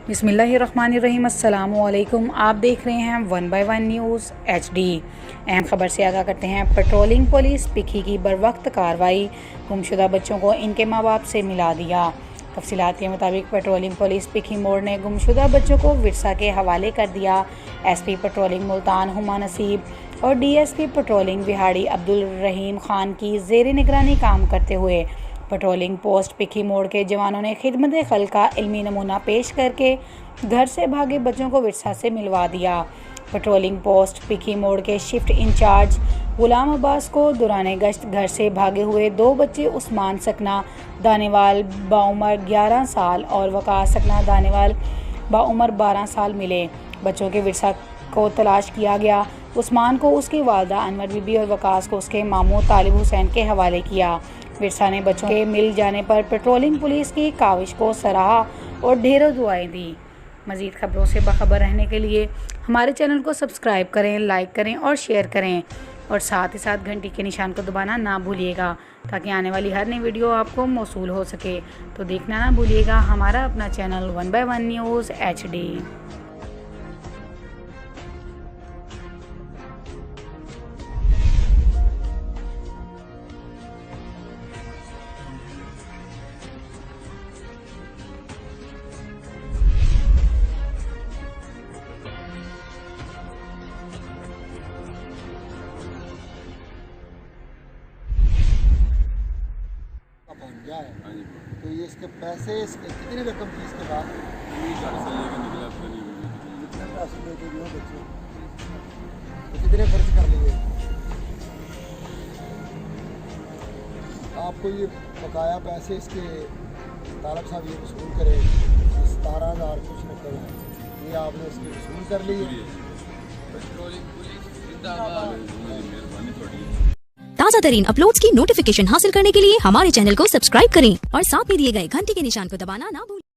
बिस्मिल्लाहिर्रहमानिर्रहीम। अस्सलामुअलैकुम। आप देख रहे हैं 1 बाय 1 न्यूज़ HD। अहम खबर से आगाह करते हैं। पेट्रोलिंग पुलिस पिखी की बरवक्त कार्रवाई, गुमशुदा बच्चों को इनके माँ बाप से मिला दिया। तफसीलात के मुताबिक पेट्रोलिंग पुलिस पिखी मोड़ ने गुमशुदा बच्चों को विरसा के हवाले कर दिया। SP पेट्रोलिंग मुल्तान हुमा नसीब और DSP पेट्रोलिंग विहाड़ी अब्दुल रहीम खान की ज़ेर निगरानी काम करते हुए पेट्रोलिंग पोस्ट पिखी मोड़ के जवानों ने खिदमत खल्क का इल्मी नमूना पेश करके घर से भागे बच्चों को विरसा से मिलवा दिया। पेट्रोलिंग पोस्ट पिखी मोड़ के शिफ्ट इंचार्ज गुलाम अब्बास को दौरान गश्त घर से भागे हुए 2 बच्चे उस्मान सकना दानेवाल बाउमर 11 साल और वकास सकना दानेवाल बाउमर 12 साल मिले। बच्चों के विरसा को तलाश किया गया। उस्मान को उसकी वालदा अनवर बीबी और वकास को उसके मामू तालिब हुसैन के हवाले किया। विरसा ने बच्चों के मिल जाने पर पेट्रोलिंग पुलिस की काविश को सराहा और ढेरों दुआएं दी। मज़ीद खबरों से बाखबर रहने के लिए हमारे चैनल को सब्सक्राइब करें, लाइक करें और शेयर करें और साथ ही साथ घंटी के निशान को दबाना ना भूलिएगा ताकि आने वाली हर नई वीडियो आपको मौसूल हो सके। तो देखना ना भूलिएगा हमारा अपना चैनल 1 बाय 1 न्यूज़ HD। पहुंच गया है। तो ये इसके पैसे कितनी रकम थी इसके बाद? कितने पैसे लेके गए बच्चे, तो कितने खर्च कर लिए? आपको ये बकाया पैसे इसके तारक साहब ये वसूल करे 17,000 कुछ नकल है, ये आपने इसके वसूल कर लिए। ताज़ा तरीन अपलोड्स की नोटिफिकेशन हासिल करने के लिए हमारे चैनल को सब्सक्राइब करें और साथ में दिए गए घंटी के निशान को दबाना ना भूलें।